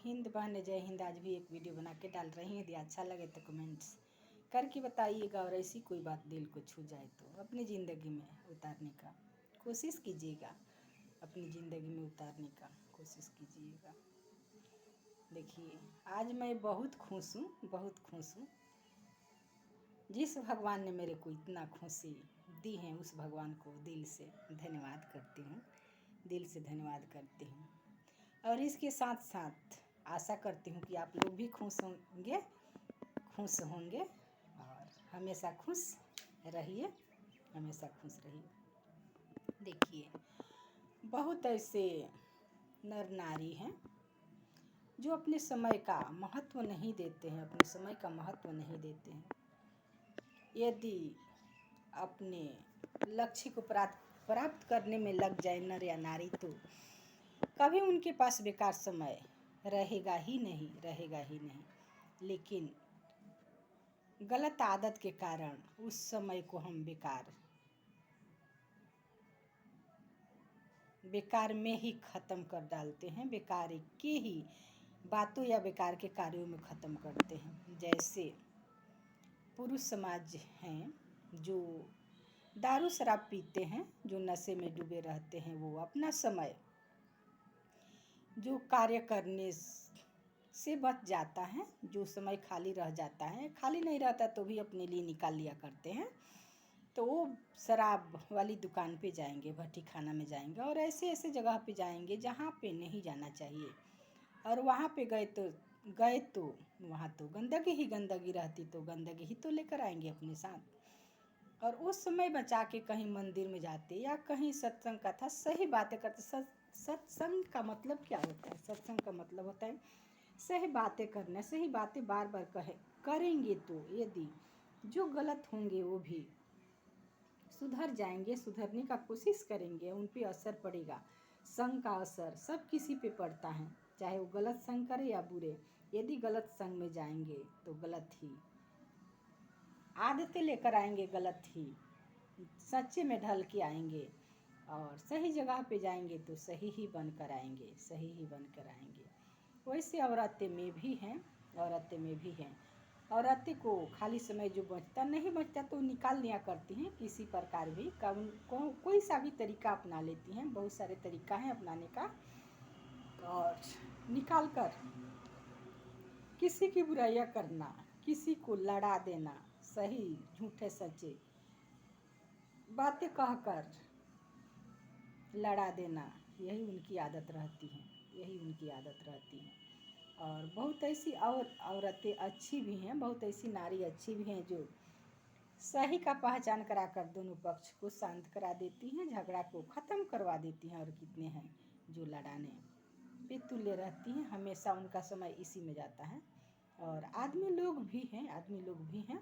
हिंद बहने, जय हिंद। आज भी एक वीडियो बना के डाल रही हैं। यदि अच्छा लगे तो कमेंट्स करके बताइएगा और ऐसी कोई बात दिल को छू जाए तो अपनी ज़िंदगी में उतारने का कोशिश कीजिएगा। अपनी ज़िंदगी में उतारने का कोशिश कीजिएगा। देखिए, आज मैं बहुत खुश हूँ, बहुत खुश हूँ। जिस भगवान ने मेरे को इतना खुशी दी है उस भगवान को दिल से धन्यवाद करती हूँ, दिल से धन्यवाद करती हूँ। और इसके साथ साथ आशा करती हूँ कि आप लोग भी खुश होंगे और हमेशा खुश रहिए, हमेशा खुश रहिए। देखिए, बहुत ऐसे नर नारी हैं जो अपने समय का महत्व नहीं देते हैं, अपने समय का महत्व नहीं देते हैं। यदि अपने लक्ष्य को प्राप्त करने में लग जाए नर या नारी तो कभी उनके पास बेकार समय रहेगा ही नहीं, रहेगा ही नहीं। लेकिन गलत आदत के कारण उस समय को हम बेकार में ही ख़त्म कर डालते हैं, बेकार के ही बातों या बेकार के कार्यों में ख़त्म करते हैं। जैसे पुरुष समाज हैं जो दारू शराब पीते हैं, जो नशे में डूबे रहते हैं, वो अपना समय जो कार्य करने से बच जाता है, जो समय खाली रह जाता है, खाली नहीं रहता तो भी अपने लिए निकाल लिया करते हैं, तो वो शराब वाली दुकान पे जाएंगे, भट्टी खाना में जाएंगे और ऐसे ऐसे जगह पे जाएंगे जहाँ पे नहीं जाना चाहिए। और वहाँ पे गए तो वहाँ तो गंदगी ही गंदगी रहती, तो गंदगी ही तो लेकर आएंगे अपने साथ। और उस समय बचा के कहीं मंदिर में जाते या कहीं सत्संग कथा सही बातें करते। सत्संग का मतलब क्या होता है? सत्संग का मतलब होता है सही बातें करना, सही बातें बार बार करेंगे तो यदि जो गलत होंगे वो भी सुधर जाएंगे, सुधरने का कोशिश करेंगे, उन पे असर पड़ेगा। संग का असर सब किसी पे पड़ता है, चाहे वो गलत संग करे या बुरे। यदि गलत संग में जाएंगे तो गलत ही आदतें लेकर आएंगे, गलत ही सच्चे में ढल के आएंगे और सही जगह पे जाएंगे तो सही ही बनकर आएंगे, सही ही बनकर आएंगे। वैसे औरतें में भी हैं, औरतें में भी हैं। औरतें को खाली समय जो नहीं बचता तो निकाल लिया करती हैं, किसी प्रकार भी कोई सा भी तरीका अपना लेती हैं। बहुत सारे तरीका हैं अपनाने का और निकाल कर किसी की बुराइयां करना, किसी को लड़ा देना, सही झूठे सच्चे बातें कहकर लड़ा देना, यही उनकी आदत रहती है, यही उनकी आदत रहती है। और बहुत ऐसी औरतें अच्छी भी हैं, बहुत ऐसी नारी अच्छी भी हैं जो सही का पहचान कराकर दोनों पक्ष को शांत करा देती हैं, झगड़ा को ख़त्म करवा देती हैं। और कितने हैं जो लड़ाने पे तुल्य रहती हैं, हमेशा उनका समय इसी में जाता है। और आदमी लोग भी हैं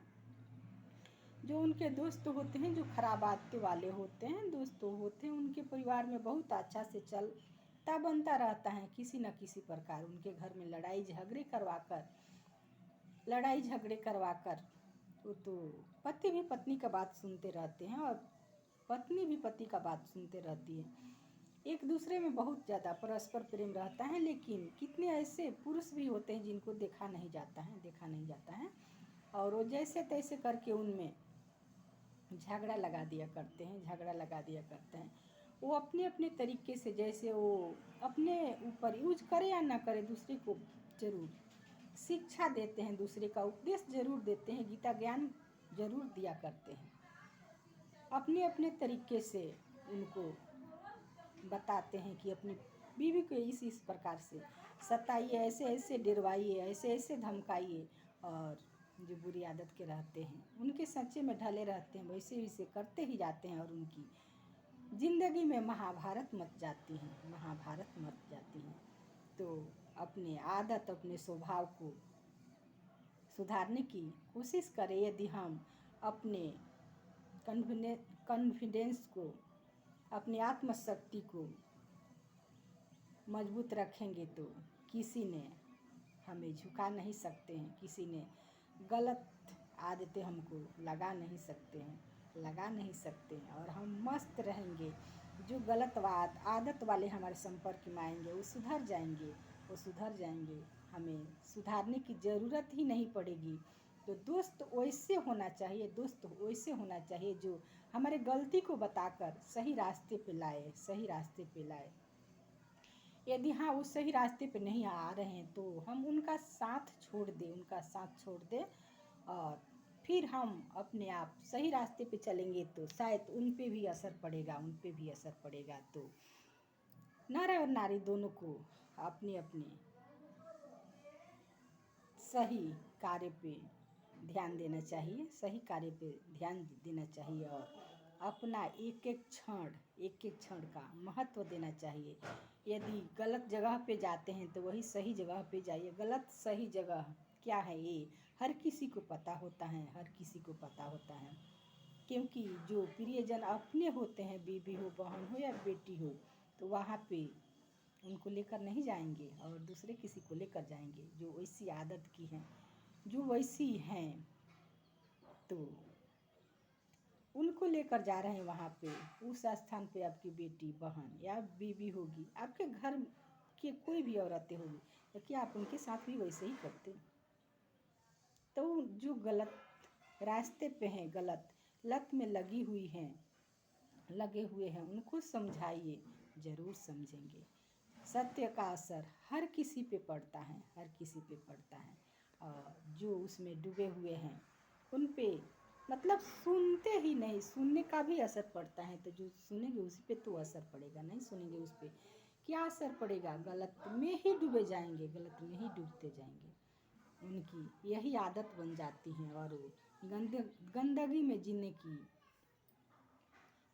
जो उनके दोस्त होते हैं, जो खराब आदतें वाले होते हैं, दोस्त होते हैं, उनके परिवार में बहुत अच्छा से चलता बनता रहता है। किसी न किसी प्रकार उनके घर में लड़ाई झगड़े करवाकर वो तो पति भी पत्नी का बात सुनते रहते हैं और पत्नी भी पति का बात सुनते रहती है। एक दूसरे में बहुत ज़्यादा परस्पर प्रेम रहता है। लेकिन कितने ऐसे पुरुष भी होते हैं जिनको देखा नहीं जाता है और वो जैसे तैसे करके उनमें झगड़ा लगा दिया करते हैं। वो अपने अपने तरीके से, जैसे वो अपने ऊपर यूज करे या ना करे, दूसरे को जरूर शिक्षा देते हैं, दूसरे का उपदेश जरूर देते हैं, गीता ज्ञान जरूर दिया करते हैं। अपने अपने तरीके से उनको बताते हैं कि अपनी बीवी को इस प्रकार से सताइए, ऐसे ऐसे डरवाइए, ऐसे ऐसे धमकाइए। और जो बुरी आदत के रहते हैं, उनके सच्चे में ढले रहते हैं, वैसे वैसे करते ही जाते हैं और उनकी ज़िंदगी में महाभारत मच जाती है। तो अपने आदत, अपने स्वभाव को सुधारने की कोशिश करें। यदि हम अपने कॉन्फिडेंस को, अपनी आत्मशक्ति को मजबूत रखेंगे तो किसी ने हमें झुका नहीं सकते हैं, किसी ने गलत आदतें हमको लगा नहीं सकते हैं और हम मस्त रहेंगे। जो गलत आदत वाले हमारे संपर्क में आएंगे वो सुधर जाएंगे वो सुधर जाएंगे, हमें सुधारने की ज़रूरत ही नहीं पड़ेगी। तो दोस्त वैसे होना चाहिए, दोस्त वैसे होना चाहिए जो हमारे गलती को बताकर सही रास्ते पे लाए, सही रास्ते पे लाए। यदि हाँ वो सही रास्ते पे नहीं आ रहे हैं तो हम उनका साथ छोड़ दें, उनका साथ छोड़ दें, और फिर हम अपने आप सही रास्ते पे चलेंगे तो शायद उन पे भी असर पड़ेगा, उन पे भी असर पड़ेगा। तो नर और नारी दोनों को अपने अपने सही कार्य पे ध्यान देना चाहिए, सही कार्य पे ध्यान देना चाहिए, और अपना एक एक क्षण का महत्व देना चाहिए। यदि गलत जगह पे जाते हैं तो वही सही जगह पे जाइए। गलत सही जगह क्या है ये हर किसी को पता होता है, हर किसी को पता होता है। क्योंकि जो प्रियजन अपने होते हैं, बीवी हो, बहन हो या बेटी हो, तो वहाँ पे उनको लेकर नहीं जाएंगे और दूसरे किसी को लेकर जाएंगे जो वैसी आदत की हैं, जो वैसी हैं, तो उनको लेकर जा रहे हैं वहाँ पे। उस स्थान पे आपकी बेटी, बहन या बीवी होगी, आपके घर की कोई भी औरतें होगी, तो क्या आप उनके साथ भी वैसे ही करते? तो जो गलत रास्ते पे हैं, गलत लत में लगी हुई हैं, लगे हुए हैं, उनको समझाइए, ज़रूर समझेंगे। सत्य का असर हर किसी पे पड़ता है, हर किसी पे पड़ता है। और जो उसमें डूबे हुए हैं उन पे मतलब सुनते ही नहीं, सुनने का भी असर पड़ता है। तो जो सुनेंगे उसी पे तो असर पड़ेगा, नहीं सुनेंगे उस पर क्या असर पड़ेगा? गलत में ही डूबे जाएंगे, गलत में ही डूबते जाएंगे। उनकी यही आदत बन जाती है और वो गंदगी में जीने की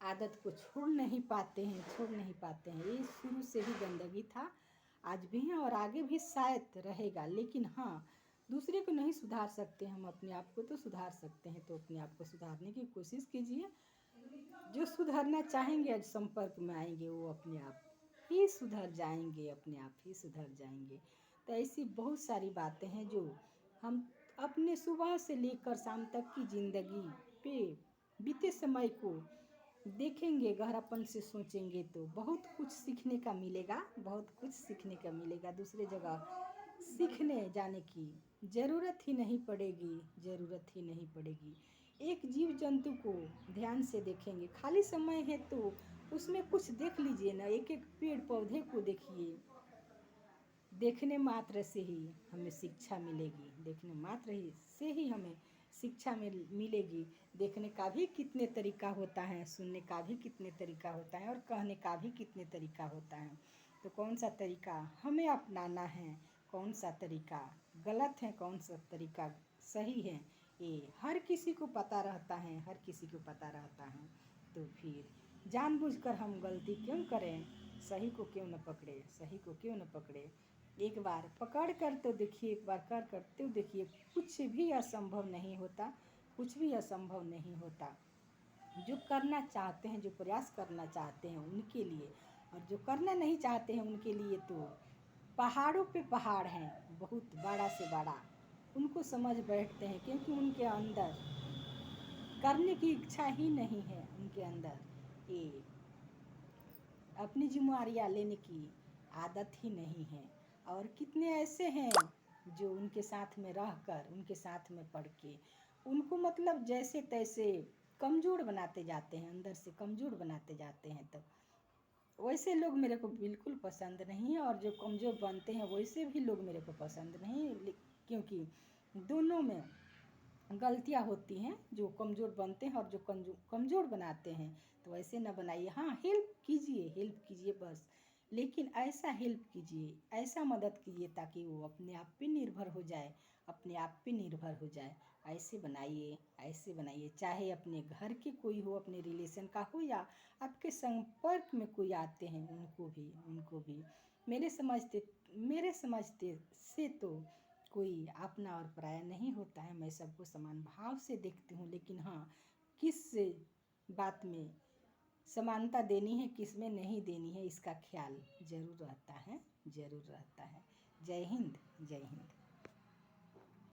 आदत को छोड़ नहीं पाते हैं, छोड़ नहीं पाते हैं। ये शुरू से ही गंदगी था, आज भी है और आगे भी शायद रहेगा। लेकिन हाँ, दूसरे को नहीं सुधार सकते, हम अपने आप को तो सुधार सकते हैं। तो अपने आप को सुधारने की कोशिश कीजिए। जो सुधरना चाहेंगे, आज संपर्क में आएंगे, वो अपने आप ही सुधर जाएंगे, अपने आप ही सुधर जाएंगे। तो ऐसी बहुत सारी बातें हैं जो हम अपने सुबह से लेकर शाम तक की ज़िंदगी पे बीते समय को देखेंगे, गहरापन से सोचेंगे तो बहुत कुछ सीखने का मिलेगा, बहुत कुछ सीखने का मिलेगा। दूसरे जगह सीखने जाने की ज़रूरत ही नहीं पड़ेगी, ज़रूरत ही नहीं पड़ेगी। एक जीव जंतु को ध्यान से देखेंगे, खाली समय है तो उसमें कुछ देख लीजिए ना, एक एक पेड़ पौधे को देखिए। देखने मात्र से ही हमें शिक्षा मिलेगी, देखने मात्र ही से ही हमें शिक्षा मिलेगी। देखने का भी कितने तरीका होता है, सुनने का भी कितने तरीका होता है, और कहने का भी कितने तरीका होता है। तो कौन सा तरीका हमें अपनाना है, कौन सा तरीका गलत है, कौन सा तरीका सही है, ये हर किसी को पता रहता है, हर किसी को पता रहता है। तो फिर जानबूझकर हम गलती क्यों करें? सही को क्यों न पकड़े, सही को क्यों न पकड़े? एक बार पकड़ कर तो देखिए, एक बार कर करते तो देखिए, कुछ भी असंभव नहीं होता, कुछ भी असंभव नहीं होता। जो करना चाहते हैं, जो प्रयास करना चाहते हैं उनके लिए, और जो करना नहीं चाहते हैं उनके लिए तो पहाड़ों पे पहाड़ हैं, बहुत बड़ा से बड़ा। उनको समझ बैठते हैं क्योंकि उनके अंदर करने की इच्छा ही नहीं है, उनके अंदर ये अपनी जिम्मेदारियाँ लेने की आदत ही नहीं है। और कितने ऐसे हैं जो उनके साथ में रहकर, उनके साथ में पढ़ के उनको मतलब जैसे तैसे कमज़ोर बनाते जाते हैं, अंदर से कमज़ोर बनाते जाते हैं। तो वैसे लोग मेरे को बिल्कुल पसंद नहीं है, और जो कमज़ोर बनते हैं वैसे भी लोग मेरे को पसंद नहीं, क्योंकि दोनों में गलतियाँ होती हैं। जो कमज़ोर बनते हैं और जो कमज़ोर बनाते हैं, तो ऐसे ना बनाइए। हाँ, हेल्प कीजिए, हेल्प कीजिए बस, लेकिन ऐसा हेल्प कीजिए, ऐसा मदद कीजिए ताकि वो अपने आप पे निर्भर हो जाए, अपने आप पे निर्भर हो जाए। ऐसे बनाइए, ऐसे बनाइए। चाहे अपने घर के कोई हो, अपने रिलेशन का हो, या आपके संपर्क में कोई आते हैं उनको भी मेरे समझते से तो कोई अपना और पराया नहीं होता है। मैं सबको समान भाव से देखती हूँ। लेकिन हाँ, किस बात में समानता देनी है, किस में नहीं देनी है, इसका ख्याल जरूर रहता है, जरूर रहता है। जय हिंद, जय हिंद।